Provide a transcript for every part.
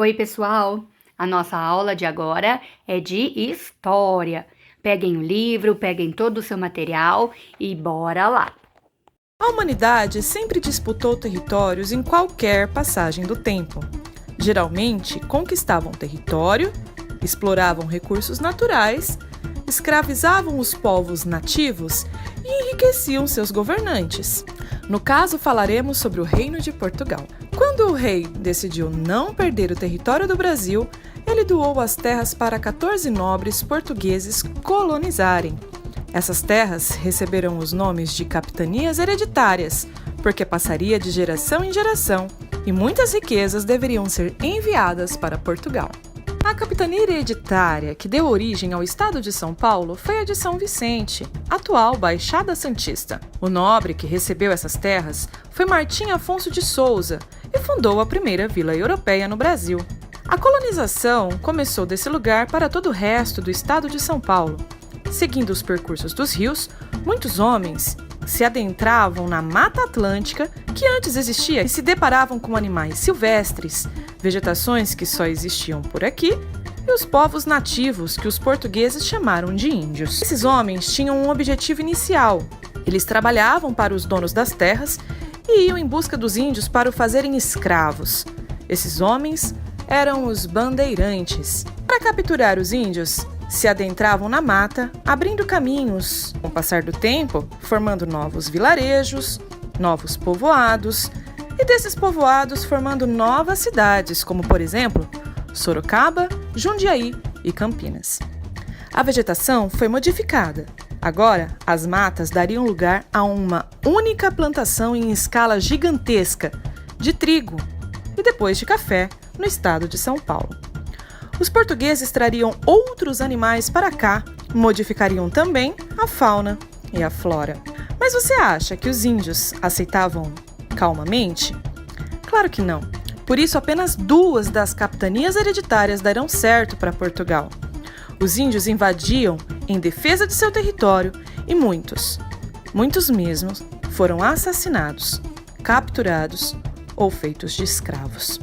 Oi, pessoal! A nossa aula de agora é de História. Peguem o livro, peguem todo o seu material e bora lá! A humanidade sempre disputou territórios em qualquer passagem do tempo. Geralmente, conquistavam território, exploravam recursos naturais, escravizavam os povos nativos e enriqueciam seus governantes. No caso, falaremos sobre o Reino de Portugal. Quando o rei decidiu não perder o território do Brasil, ele doou as terras para 14 nobres portugueses colonizarem. Essas terras receberam os nomes de capitanias hereditárias, porque passaria de geração em geração e muitas riquezas deveriam ser enviadas para Portugal. A capitania hereditária que deu origem ao estado de São Paulo foi a de São Vicente, atual Baixada Santista. O nobre que recebeu essas terras foi Martim Afonso de Souza e fundou a primeira vila europeia no Brasil. A colonização começou desse lugar para todo o resto do estado de São Paulo. Seguindo os percursos dos rios, muitos homens se adentravam na Mata Atlântica, que antes existia, e se deparavam com animais silvestres, vegetações que só existiam por aqui, e os povos nativos, que os portugueses chamaram de índios. Esses homens tinham um objetivo inicial. Eles trabalhavam para os donos das terras e iam em busca dos índios para o fazerem escravos. Esses homens eram os bandeirantes. Para capturar os índios, se adentravam na mata, abrindo caminhos, com o passar do tempo, formando novos vilarejos, novos povoados, e desses povoados formando novas cidades, como, por exemplo, Sorocaba, Jundiaí e Campinas. A vegetação foi modificada. Agora, as matas dariam lugar a uma única plantação em escala gigantesca de trigo e depois de café no estado de São Paulo. Os portugueses trariam outros animais para cá, modificariam também a fauna e a flora. Mas você acha que os índios aceitavam calmamente? Claro que não. Por isso, apenas 2 das capitanias hereditárias darão certo para Portugal. Os índios invadiam em defesa de seu território e muitos mesmo, foram assassinados, capturados ou feitos de escravos.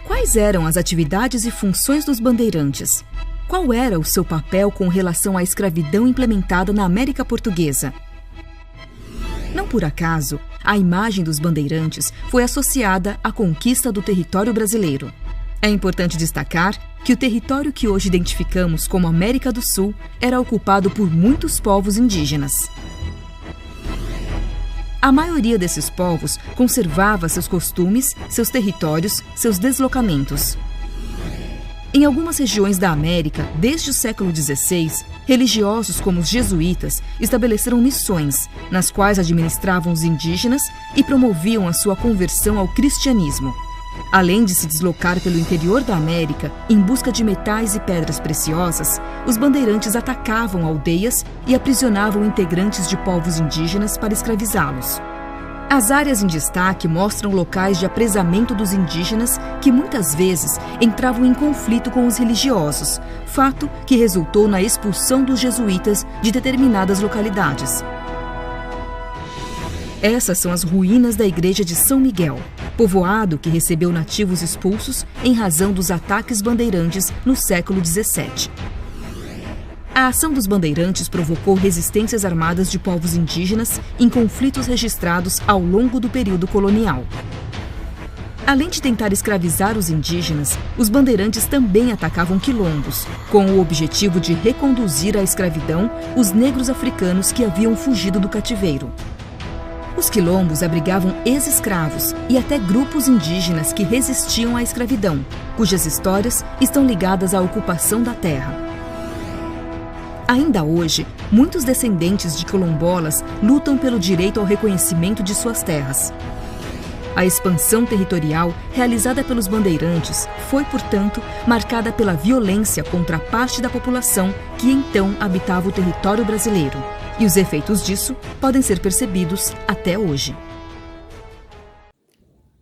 Quais eram as atividades e funções dos bandeirantes? Qual era o seu papel com relação à escravidão implementada na América Portuguesa? Não por acaso, a imagem dos bandeirantes foi associada à conquista do território brasileiro. É importante destacar que o território que hoje identificamos como América do Sul era ocupado por muitos povos indígenas. A maioria desses povos conservava seus costumes, seus territórios, seus deslocamentos. Em algumas regiões da América, desde o século XVI, religiosos como os jesuítas estabeleceram missões, nas quais administravam os indígenas e promoviam a sua conversão ao cristianismo. Além de se deslocar pelo interior da América em busca de metais e pedras preciosas, os bandeirantes atacavam aldeias e aprisionavam integrantes de povos indígenas para escravizá-los. As áreas em destaque mostram locais de apresamento dos indígenas que muitas vezes entravam em conflito com os religiosos, fato que resultou na expulsão dos jesuítas de determinadas localidades. Essas são as ruínas da igreja de São Miguel, povoado que recebeu nativos expulsos em razão dos ataques bandeirantes no século XVII. A ação dos bandeirantes provocou resistências armadas de povos indígenas em conflitos registrados ao longo do período colonial. Além de tentar escravizar os indígenas, os bandeirantes também atacavam quilombos, com o objetivo de reconduzir à escravidão os negros africanos que haviam fugido do cativeiro. Os quilombos abrigavam ex-escravos e até grupos indígenas que resistiam à escravidão, cujas histórias estão ligadas à ocupação da terra. Ainda hoje, muitos descendentes de quilombolas lutam pelo direito ao reconhecimento de suas terras. A expansão territorial realizada pelos bandeirantes foi, portanto, marcada pela violência contra parte da população que então habitava o território brasileiro. E os efeitos disso podem ser percebidos até hoje.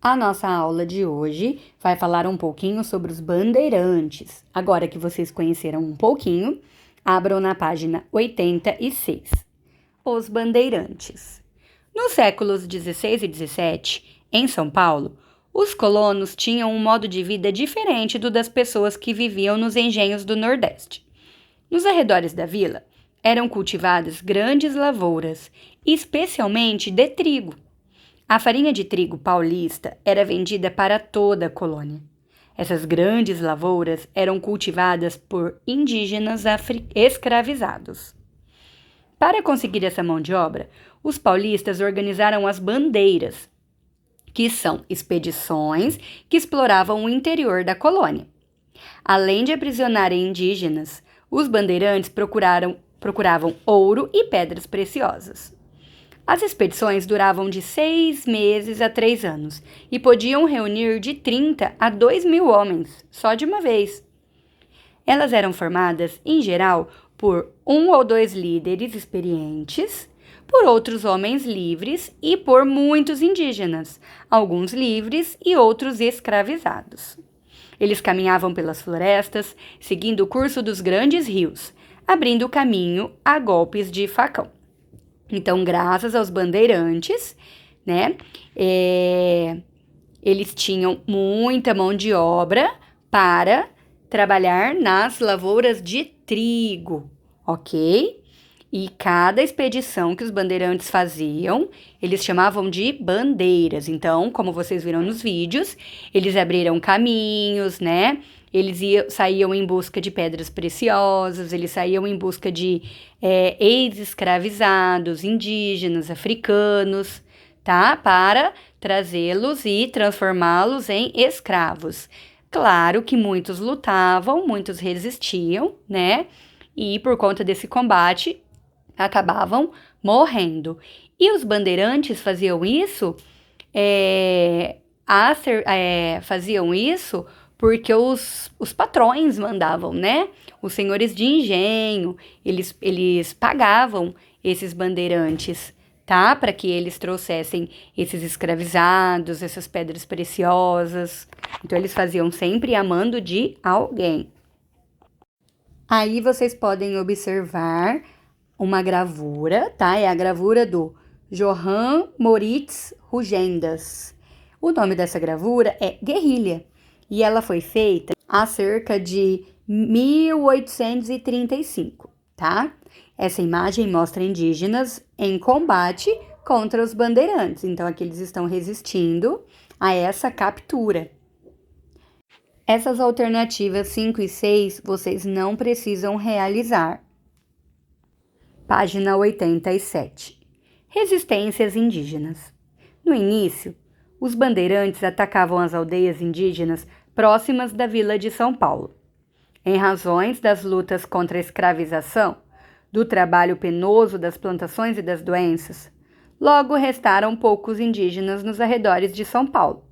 A nossa aula de hoje vai falar um pouquinho sobre os bandeirantes. Agora que vocês conheceram um pouquinho, abram na página 86. Os bandeirantes. Nos séculos XVI e XVII, em São Paulo, Os colonos tinham um modo de vida diferente do das pessoas que viviam nos engenhos do Nordeste. Nos arredores da vila, eram cultivadas grandes lavouras, especialmente de trigo. A farinha de trigo paulista era vendida para toda a colônia. Essas grandes lavouras eram cultivadas por indígenas escravizados. Para conseguir essa mão de obra, os paulistas organizaram as bandeiras, que são expedições que exploravam o interior da colônia. Além de aprisionarem indígenas, os bandeirantes procuravam ouro e pedras preciosas. As expedições duravam de 6 meses a 3 anos e podiam reunir de 30 a 2.000 homens, só de uma vez. Elas eram formadas, em geral, por 1 ou 2 líderes experientes, por outros homens livres e por muitos indígenas, alguns livres e outros escravizados. Eles caminhavam pelas florestas, seguindo o curso dos grandes rios, abrindo caminho a golpes de facão. Então, graças aos bandeirantes, né, eles tinham muita mão de obra para trabalhar nas lavouras de trigo, ok? E cada expedição que os bandeirantes faziam, eles chamavam de bandeiras. Então, como vocês viram nos vídeos, eles abriram caminhos, né? Eles saíam em busca de pedras preciosas, eles saíam em busca de ex-escravizados, indígenas, africanos, tá? Para trazê-los e transformá-los em escravos. Claro que muitos lutavam, muitos resistiam, né? E por conta desse combate, acabavam morrendo. E os bandeirantes faziam isso, porque os patrões mandavam, né? Os senhores de engenho, eles pagavam esses bandeirantes, tá? Para que eles trouxessem esses escravizados, essas pedras preciosas. Então, eles faziam sempre a mando de alguém. Aí, vocês podem observar uma gravura, tá? É a gravura do Johann Moritz Rugendas. O nome dessa gravura é Guerrilha e ela foi feita há cerca de 1835, tá? Essa imagem mostra indígenas em combate contra os bandeirantes. Então, aqui eles estão resistindo a essa captura. Essas alternativas 5 e 6 vocês não precisam realizar. Página 87. Resistências indígenas. No início, os bandeirantes atacavam as aldeias indígenas próximas da vila de São Paulo. Em razões das lutas contra a escravização, do trabalho penoso das plantações e das doenças, logo restaram poucos indígenas nos arredores de São Paulo.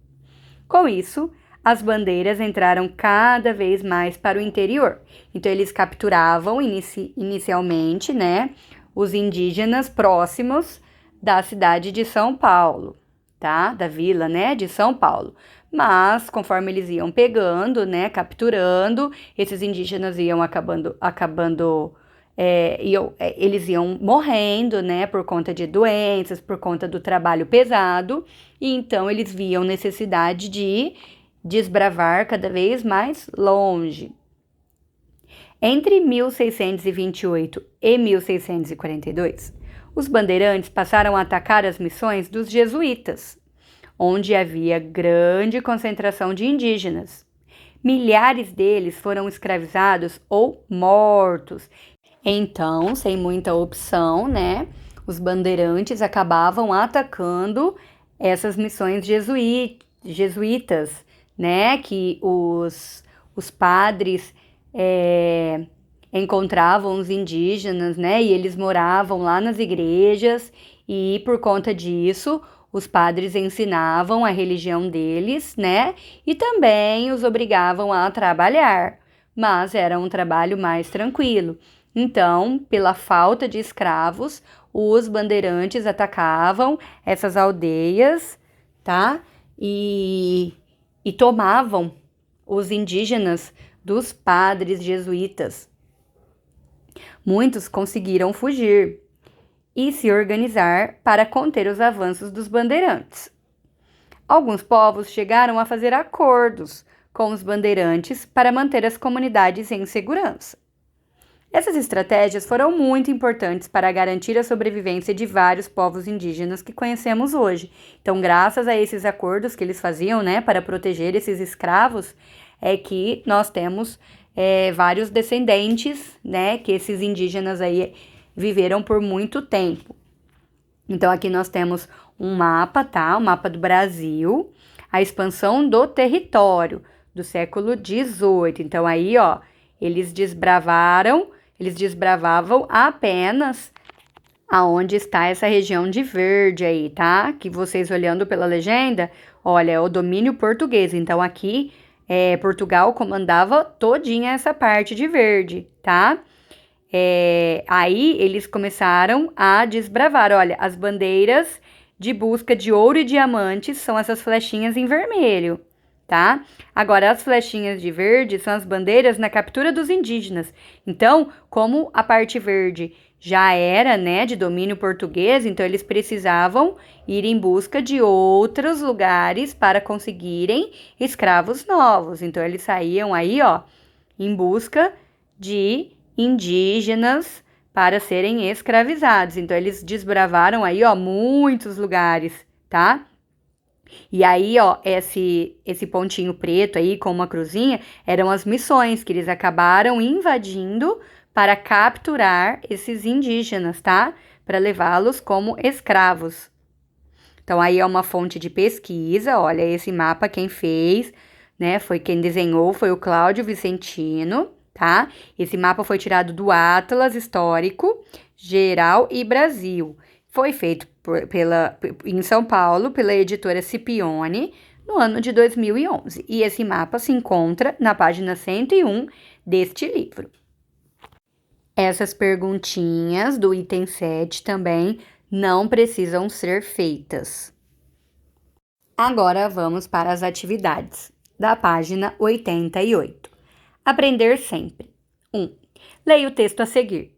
Com isso, as bandeiras entraram cada vez mais para o interior. Então, eles capturavam inicialmente, né, os indígenas próximos da cidade de São Paulo, tá? Da vila, né, de São Paulo. Mas, conforme eles iam pegando, né, capturando, esses indígenas iam eles iam morrendo, né, por conta de doenças, por conta do trabalho pesado, e então eles viam necessidade de desbravar cada vez mais longe. Entre 1628 e 1642, os bandeirantes passaram a atacar as missões dos jesuítas, onde havia grande concentração de indígenas. Milhares deles foram escravizados ou mortos. Então, sem muita opção, né, os bandeirantes acabavam atacando essas missões jesuítas, né, que os padres encontravam os indígenas, né, e eles moravam lá nas igrejas, e por conta disso, os padres ensinavam a religião deles, né, e também os obrigavam a trabalhar, mas era um trabalho mais tranquilo. Então, pela falta de escravos, os bandeirantes atacavam essas aldeias, tá, e tomavam os indígenas dos padres jesuítas. Muitos conseguiram fugir e se organizar para conter os avanços dos bandeirantes. Alguns povos chegaram a fazer acordos com os bandeirantes para manter as comunidades em segurança. Essas estratégias foram muito importantes para garantir a sobrevivência de vários povos indígenas que conhecemos hoje. Então, graças a esses acordos que eles faziam, né, para proteger esses escravos, é que nós temos vários descendentes, né, que esses indígenas aí viveram por muito tempo. Então, aqui nós temos um mapa, tá? O mapa do Brasil, a expansão do território do século XVIII. Então, aí, ó, eles desbravavam apenas aonde está essa região de verde aí, tá? Que vocês olhando pela legenda, olha, é o domínio português. Então, aqui, Portugal comandava todinha essa parte de verde, tá? Aí eles começaram a desbravar. Olha, as bandeiras de busca de ouro e diamantes são essas flechinhas em vermelho, tá? Agora, as flechinhas de verde são as bandeiras na captura dos indígenas. Então, como a parte verde já era, né, de domínio português, então eles precisavam ir em busca de outros lugares para conseguirem escravos novos. Então, eles saíam aí, ó, em busca de indígenas para serem escravizados. Então, eles desbravaram aí, ó, muitos lugares, tá? E aí, ó, esse pontinho preto aí com uma cruzinha eram as missões que eles acabaram invadindo para capturar esses indígenas, tá? Para levá-los como escravos. Então, aí é uma fonte de pesquisa, olha, esse mapa quem fez, né, quem desenhou foi o Cláudio Vicentino, tá? Esse mapa foi tirado do Atlas Histórico Geral e Brasil. Foi feito em São Paulo pela editora Scipione no ano de 2011. E esse mapa se encontra na página 101 deste livro. Essas perguntinhas do item 7 também não precisam ser feitas. Agora vamos para as atividades da página 88. Aprender sempre. 1. Leia o texto a seguir.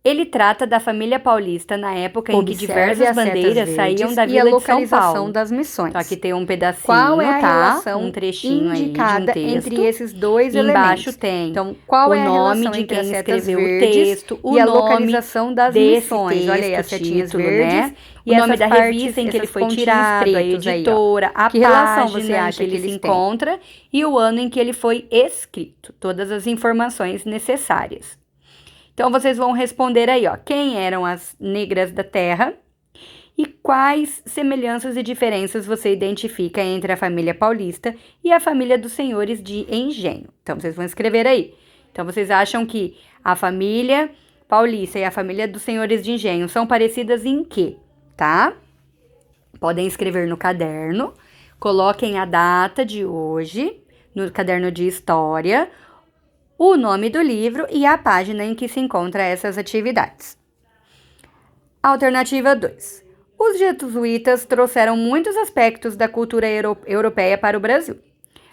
Ele trata da família paulista na época em que diversas bandeiras saíam da vila de São Paulo. Das missões. Então, aqui tem um pedacinho, qual é a tá? relação Um trechinho indicada aí de um texto. entre esses dois E elementos. embaixo tem Então, qual o é a nome relação de entre quem as setas escreveu o verdes texto, e a nome localização das desse missões. texto, Olha aí, as setinhas título, verdes, né? e O nome essas da partes, revista em que ele esses foi pontinhos tirado, a pretos aí, ó. editora, a Que relação página você acha em que ele que se eles têm? encontra e o ano em que ele foi escrito. Todas as informações necessárias. Então, vocês vão responder aí, ó, quem eram as negras da terra e quais semelhanças e diferenças você identifica entre a família paulista e a família dos senhores de engenho. Então, vocês vão escrever aí. Então, vocês acham que a família paulista e a família dos senhores de engenho são parecidas em quê, tá? Podem escrever no caderno, coloquem a data de hoje, no caderno de história, o nome do livro e a página em que se encontra essas atividades. Alternativa 2. Os jesuítas trouxeram muitos aspectos da cultura europeia para o Brasil.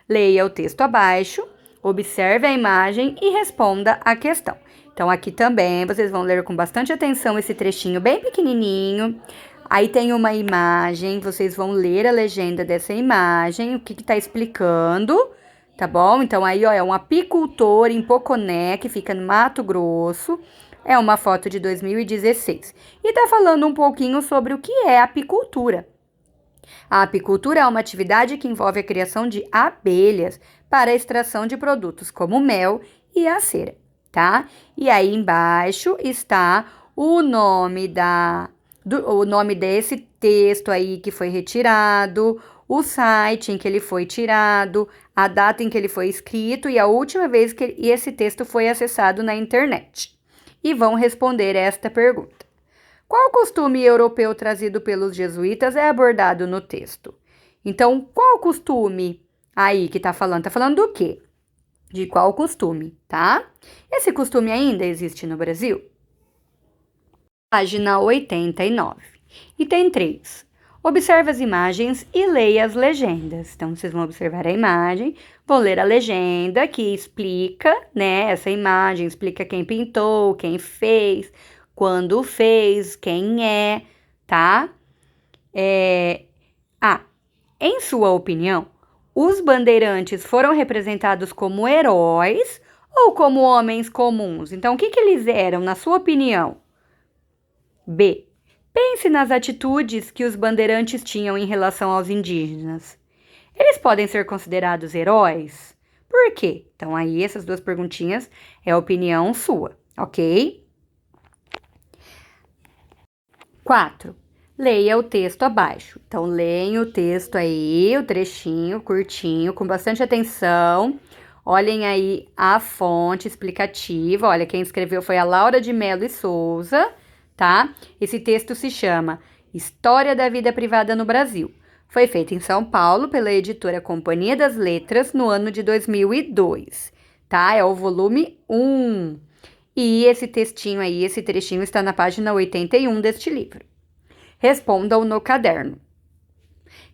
Leia o texto abaixo, observe a imagem e responda a questão. Então, aqui também vocês vão ler com bastante atenção esse trechinho bem pequenininho. Aí tem uma imagem, vocês vão ler a legenda dessa imagem, o que está explicando. Tá bom? Então, aí, ó, é um apicultor em Poconé, que fica no Mato Grosso. É uma foto de 2016. E tá falando um pouquinho sobre o que é apicultura. A apicultura é uma atividade que envolve a criação de abelhas para a extração de produtos como mel e a cera, tá? E aí embaixo está o nome desse texto aí que foi retirado, o site em que ele foi tirado, a data em que ele foi escrito e a última vez que esse texto foi acessado na internet. E vão responder esta pergunta. Qual costume europeu trazido pelos jesuítas é abordado no texto? Então, qual costume aí que tá falando? Tá falando do quê? De qual costume, tá? Esse costume ainda existe no Brasil? Página 89. Item 3. Observe as imagens e leia as legendas. Então, vocês vão observar a imagem, vão ler a legenda que explica, né, essa imagem, explica quem pintou, quem fez, quando fez, quem é, tá? Em sua opinião, os bandeirantes foram representados como heróis ou como homens comuns? Então, o que eles eram, na sua opinião? B. Pense nas atitudes que os bandeirantes tinham em relação aos indígenas. Eles podem ser considerados heróis? Por quê? Então, aí, essas duas perguntinhas é a opinião sua, ok? 4. Leia o texto abaixo. Então, leem o texto aí, o trechinho curtinho, com bastante atenção. Olhem aí a fonte explicativa. Olha, quem escreveu foi a Laura de Mello e Souza, tá? Esse texto se chama História da Vida Privada no Brasil. Foi feito em São Paulo pela editora Companhia das Letras no ano de 2002, tá? É o volume 1. E esse textinho aí, esse trechinho está na página 81 deste livro. Respondam no caderno.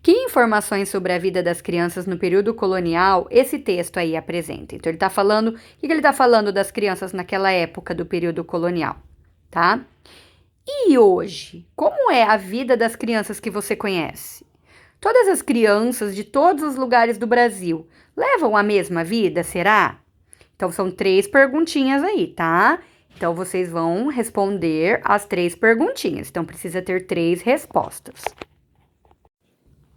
Que informações sobre a vida das crianças no período colonial esse texto aí apresenta? Então, ele está falando... O que ele está falando das crianças naquela época do período colonial, tá? E hoje? Como é a vida das crianças que você conhece? Todas as crianças de todos os lugares do Brasil levam a mesma vida, será? Então, são 3 perguntinhas aí, tá? Então, vocês vão responder as 3 perguntinhas. Então, precisa ter 3 respostas.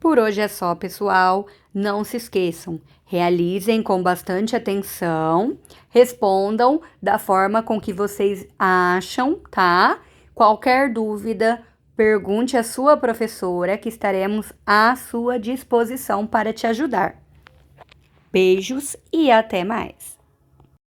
Por hoje é só, pessoal. Não se esqueçam, realizem com bastante atenção, respondam da forma com que vocês acham, tá? Qualquer dúvida, pergunte à sua professora, que estaremos à sua disposição para te ajudar. Beijos e até mais!